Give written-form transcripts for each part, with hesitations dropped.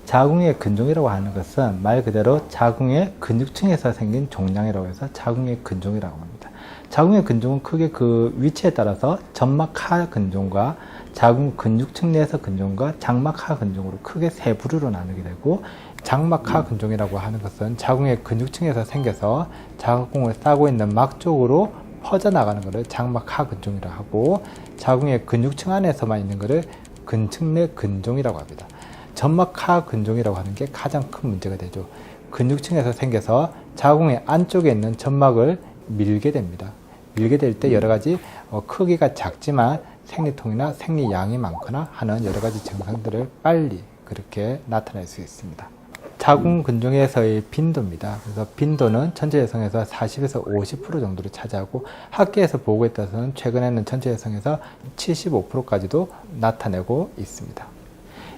자궁의 근종이라고 하는 것은 말 그대로 자궁의 근육층에서 생긴 종양이라고 해서 자궁의 근종이라고 합니다. 자궁의 근종은 크게 그 위치에 따라서 점막하 근종과 자궁 근육층 내에서 근종과 장막하 근종으로 크게 세 부류로 나누게 되고, 장막하 근종이라고 하는 것은 자궁의 근육층에서 생겨서 자궁을 싸고 있는 막 쪽으로 퍼져나가는 것을 장막하 근종이라고 하고, 자궁의 근육층 안에서만 있는 것을 근층 내 근종이라고 합니다. 점막하 근종이라고 하는 게 가장 큰 문제가 되죠. 근육층에서 생겨서 자궁의 안쪽에 있는 점막을 밀게 됩니다. 밀게 될 때 여러 가지 크기가 작지만 생리통이나 생리양이 많거나 하는 여러 가지 증상들을 빨리 그렇게 나타낼 수 있습니다. 자궁 근종에서의 빈도입니다. 그래서 빈도는 전체 여성에서 40에서 50% 정도를 차지하고, 학계에서 보고에 따라서는 최근에는 전체 여성에서 75%까지도 나타내고 있습니다.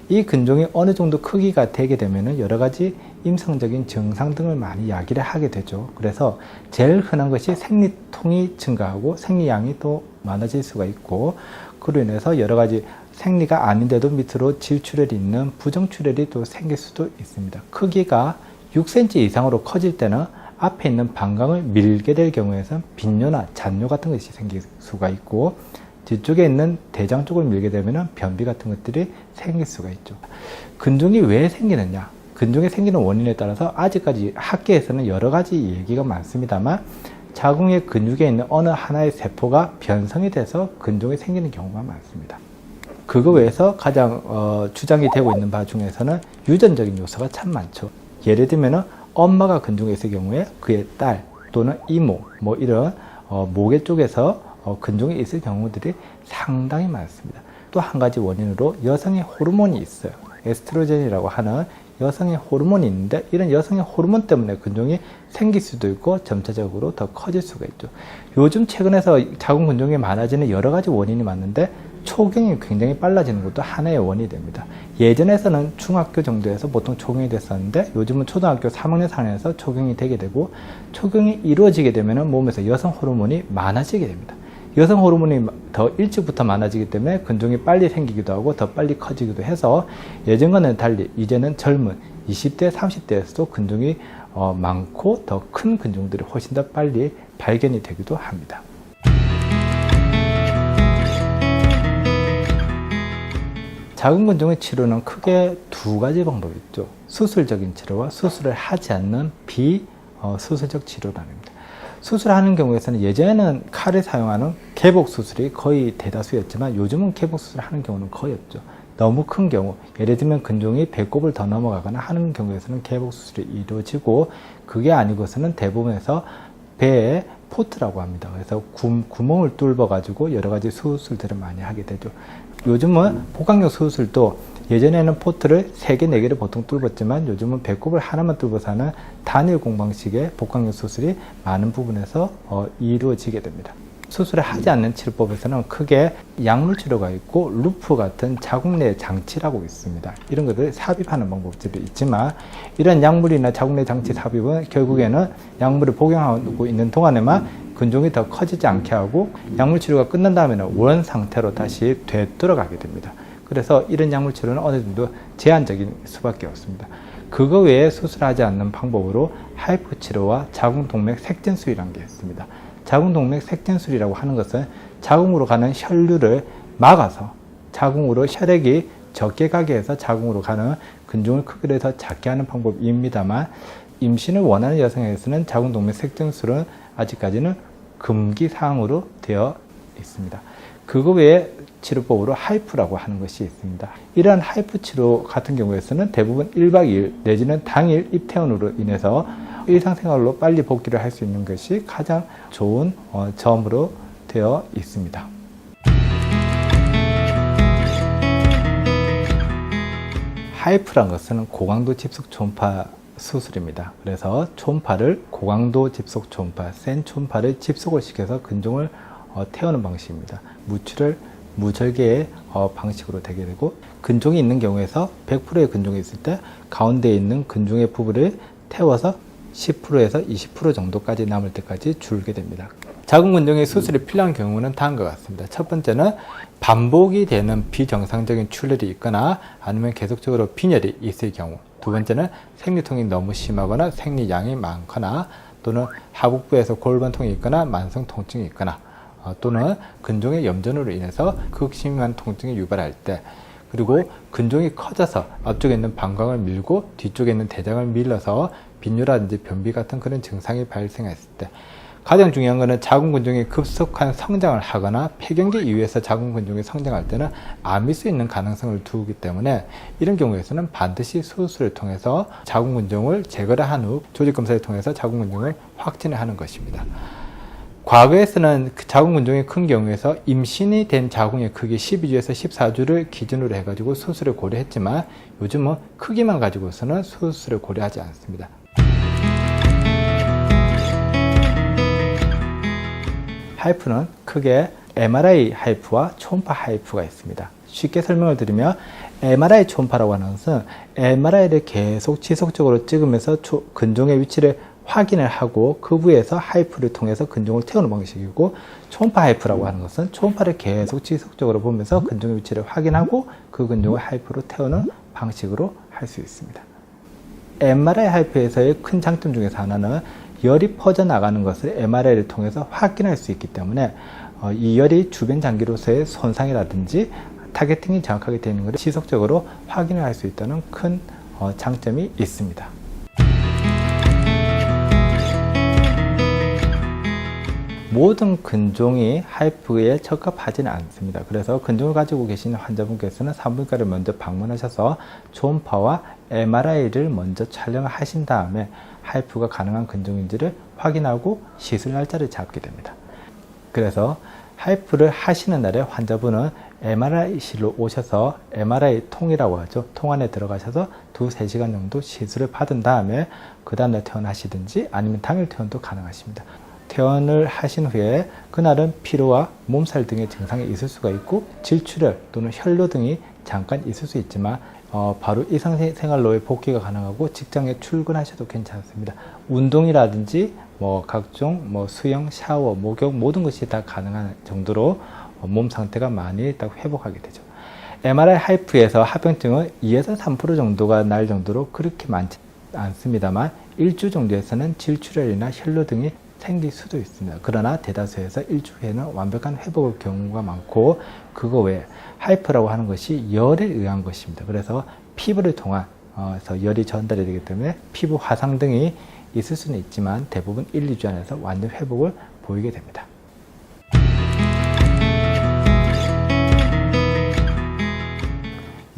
이 근종이 어느 정도 크기가 되게 되면 여러 가지 임상적인 증상 등을 많이 야기를 하게 되죠. 그래서 제일 흔한 것이 생리통이 증가하고 생리양이 또 많아질 수가 있고, 그로 인해서 여러 가지 생리가 아닌데도 밑으로 질출혈이 있는 부정출혈이 또 생길 수도 있습니다. 크기가 6cm 이상으로 커질 때는 앞에 있는 방광을 밀게 될 경우에는 빈뇨나 잔뇨 같은 것이 생길 수가 있고, 뒤쪽에 있는 대장 쪽을 밀게 되면 변비 같은 것들이 생길 수가 있죠. 근종이 왜 생기느냐? 근종이 생기는 원인에 따라서 아직까지 학계에서는 여러 가지 얘기가 많습니다만, 자궁의 근육에 있는 어느 하나의 세포가 변성이 돼서 근종이 생기는 경우가 많습니다. 그거 외에서 가장 주장이 되고 있는 바 중에서는 유전적인 요소가 참 많죠. 예를 들면 엄마가 근종에 있을 경우에 그의 딸 또는 이모 이런 모계 쪽에서 근종이 있을 경우들이 상당히 많습니다. 또 한 가지 원인으로 여성의 호르몬이 있어요. 에스트로겐이라고 하는 여성의 호르몬이 있는데, 이런 여성의 호르몬 때문에 근종이 생길 수도 있고 점차적으로 더 커질 수가 있죠. 요즘 최근에서 자궁 근종이 많아지는 여러 가지 원인이 많은데, 초경이 굉장히 빨라지는 것도 하나의 원인이 됩니다. 예전에서는 중학교 정도에서 보통 초경이 됐었는데, 요즘은 초등학교 3학년 4학년에서 초경이 되게 되고, 초경이 이루어지게 되면 몸에서 여성 호르몬이 많아지게 됩니다. 여성 호르몬이 더 일찍부터 많아지기 때문에 근종이 빨리 생기기도 하고 더 빨리 커지기도 해서, 예전과는 달리 이제는 젊은 20대, 30대에서도 근종이 많고 더 큰 근종들이 훨씬 더 빨리 발견이 되기도 합니다. 자궁 근종의 치료는 크게 두 가지 방법이 있죠. 수술적인 치료와 수술을 하지 않는 비수술적 치료랍니다. 수술하는 경우에서는 예전에는 칼을 사용하는 개복 수술이 거의 대다수였지만, 요즘은 개복 수술을 하는 경우는 거의 없죠. 너무 큰 경우, 예를 들면 근종이 배꼽을 더 넘어가거나 하는 경우에서는 개복 수술이 이루어지고, 그게 아니고서는 대부분에서 배에 포트라고 합니다. 그래서 구멍을 뚫어 가지고 여러 가지 수술들을 많이 하게 되죠. 요즘은 복강경 수술도 예전에는 포트를 3개, 4개를 보통 뚫었지만, 요즘은 배꼽을 하나만 뚫어서 하는 단일 공방식의 복강경 수술이 많은 부분에서 이루어지게 됩니다. 수술을 하지 않는 치료법에서는 크게 약물 치료가 있고, 루프 같은 자궁 내 장치라고 있습니다. 이런 것들을 삽입하는 방법들이 있지만, 이런 약물이나 자궁 내 장치 삽입은 결국에는 약물을 복용하고 있는 동안에만 근종이 더 커지지 않게 하고, 약물 치료가 끝난 다음에는 원 상태로 다시 되돌아가게 됩니다. 그래서 이런 약물 치료는 어느 정도 제한적인 수밖에 없습니다. 그거 외에 수술하지 않는 방법으로 하이프 치료와 자궁동맥 색전술이라는 게 있습니다. 자궁동맥 색전술이라고 하는 것은 자궁으로 가는 혈류를 막아서 자궁으로 혈액이 적게 가게 해서 자궁으로 가는 근종을 크기를 더 작게 하는 방법입니다만, 임신을 원하는 여성에게서는 자궁동맥 색전술은 아직까지는 금기사항으로 되어 있습니다. 그거 외에 치료법으로 하이프라고 하는 것이 있습니다. 이러한 하이프 치료 같은 경우에서는 대부분 1박 2일 내지는 당일 입퇴원으로 인해서 일상생활로 빨리 복귀를 할 수 있는 것이 가장 좋은 점으로 되어 있습니다. 하이프란 것은 고강도 집속 초음파 수술입니다. 그래서 초음파를 고강도 집속 초음파, 센 초음파를 집속을 시켜서 근종을 태우는 방식입니다. 무출혈, 무절개의 방식으로 되게 되고, 근종이 있는 경우에서 100%의 근종이 있을 때 가운데에 있는 근종의 부분을 태워서 10%에서 20% 정도까지 남을 때까지 줄게 됩니다. 자궁근종의 수술이 필요한 경우는 다음과 같습니다. 첫 번째는 반복이 되는 비정상적인 출혈이 있거나 아니면 계속적으로 빈혈이 있을 경우, 두 번째는 생리통이 너무 심하거나 생리량이 많거나 또는 하복부에서 골반통이 있거나 만성 통증이 있거나 또는 근종의 염전으로 인해서 극심한 통증이 유발할 때, 그리고 근종이 커져서 앞쪽에 있는 방광을 밀고 뒤쪽에 있는 대장을 밀어서 빈뇨라든지 변비 같은 그런 증상이 발생했을 때, 가장 중요한 것은 자궁근종이 급속한 성장을 하거나 폐경기 이후에서 자궁근종이 성장할 때는 암일 수 있는 가능성을 두기 때문에 이런 경우에서는 반드시 수술을 통해서 자궁근종을 제거를 한 후 조직검사를 통해서 자궁근종을 확진을 하는 것입니다. 과거에서는 자궁근종이 큰 경우에서 임신이 된 자궁의 크기 12주에서 14주를 기준으로 해가지고 수술을 고려했지만 요즘은 크기만 가지고서는 수술을 고려하지 않습니다. 하이프는 크게 MRI 하이프와 초음파 하이프가 있습니다. 쉽게 설명을 드리면 MRI 초음파라고 하는 것은 MRI를 계속 지속적으로 찍으면서 근종의 위치를 확인을 하고 그 부위에서 하이프를 통해서 근종을 태우는 방식이고, 초음파 하이프라고 하는 것은 초음파를 계속 지속적으로 보면서 근종의 위치를 확인하고 그 근종을 하이프로 태우는 방식으로 할 수 있습니다. MRI 하이프에서의 큰 장점 중에서 하나는 열이 퍼져나가는 것을 MRI를 통해서 확인할 수 있기 때문에 이 열이 주변 장기로서의 손상이라든지 타겟팅이 정확하게 되는 것을 지속적으로 확인을 할 수 있다는 큰 장점이 있습니다. 모든 근종이 하이프에 적합하지는 않습니다. 그래서 근종을 가지고 계시는 환자분께서는 산부인과를 먼저 방문하셔서 초음파와 MRI를 먼저 촬영을 하신 다음에 하이프가 가능한 근종인지를 확인하고 시술 날짜를 잡게 됩니다. 그래서 하이프를 하시는 날에 환자분은 MRI실로 오셔서 MRI 통이라고 하죠. 통 안에 들어가셔서 2-3시간 정도 시술을 받은 다음에 그 다음날 퇴원하시든지 아니면 당일 퇴원도 가능하십니다. 퇴원을 하신 후에 그날은 피로와 몸살 등의 증상이 있을 수가 있고 질출혈 또는 혈뇨 등이 잠깐 있을 수 있지만 바로 일상생활로의 복귀가 가능하고 직장에 출근하셔도 괜찮습니다. 운동이라든지 각종 수영, 샤워, 목욕 모든 것이 다 가능한 정도로 몸 상태가 많이 딱 회복하게 되죠. MRI 하이프에서 합병증은 2에서 3% 정도가 날 정도로 그렇게 많지 않습니다만 1주 정도에서는 질출혈이나 혈뇨 등이 생길 수도 있습니다. 그러나 대다수에서 일주 후에는 완벽한 회복의 경우가 많고, 그거 외에 하이프라고 하는 것이 열에 의한 것입니다. 그래서 피부를 통해서 열이 전달이 되기 때문에 피부 화상 등이 있을 수는 있지만 대부분 1-2주 안에서 완전 회복을 보이게 됩니다.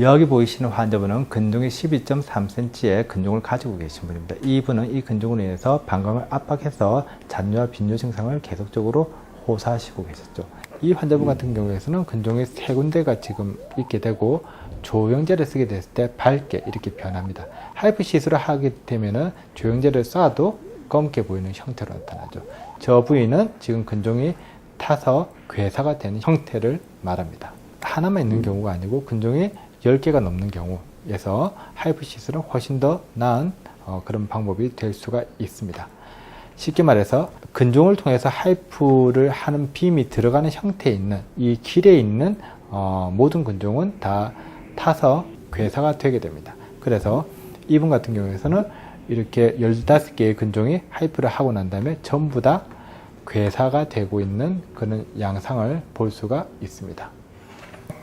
여기 보이시는 환자분은 근종이 12.3cm의 근종을 가지고 계신 분입니다. 이분은 이 근종으로 인해서 방광을 압박해서 잔뇨와 빈뇨 증상을 계속적으로 호소하시고 계셨죠. 이 환자분 같은 경우에는 근종이 3군데가 지금 있게 되고 조영제를 쓰게 됐을 때 밝게 이렇게 변합니다. 하이프 시술을 하게 되면 조영제를 쏴도 검게 보이는 형태로 나타나죠. 저 부위는 지금 근종이 타서 괴사가 되는 형태를 말합니다. 하나만 있는 경우가 아니고 근종이 10개가 넘는 경우에서 하이프 시술은 훨씬 더 나은 그런 방법이 될 수가 있습니다. 쉽게 말해서 근종을 통해서 하이프를 하는 빔이 들어가는 형태에 있는 이 길에 있는 모든 근종은 다 타서 괴사가 되게 됩니다. 그래서 이분 같은 경우에는 이렇게 15개의 근종이 하이프를 하고 난 다음에 전부 다 괴사가 되고 있는 그런 양상을 볼 수가 있습니다.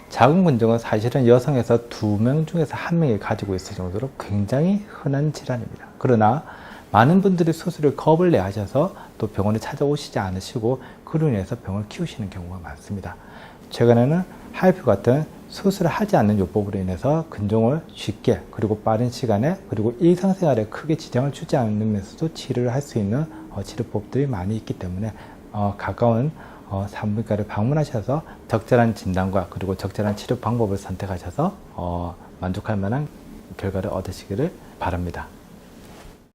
자궁근종은 사실은 여성에서 2명 중에서 1명이 가지고 있을 정도로 굉장히 흔한 질환입니다. 그러나 많은 분들이 수술을 겁을 내 하셔서 또 병원에 찾아오시지 않으시고 그로 인해서 병을 키우시는 경우가 많습니다. 최근에는 하이프 같은 수술을 하지 않는 요법으로 인해서 근종을 쉽게 그리고 빠른 시간에 그리고 일상생활에 크게 지장을 주지 않으면서도 치료를 할 수 있는 치료법들이 많이 있기 때문에 가까운 산부인과를 방문하셔서 적절한 진단과 그리고 적절한 치료 방법을 선택하셔서 만족할 만한 결과를 얻으시기를 바랍니다.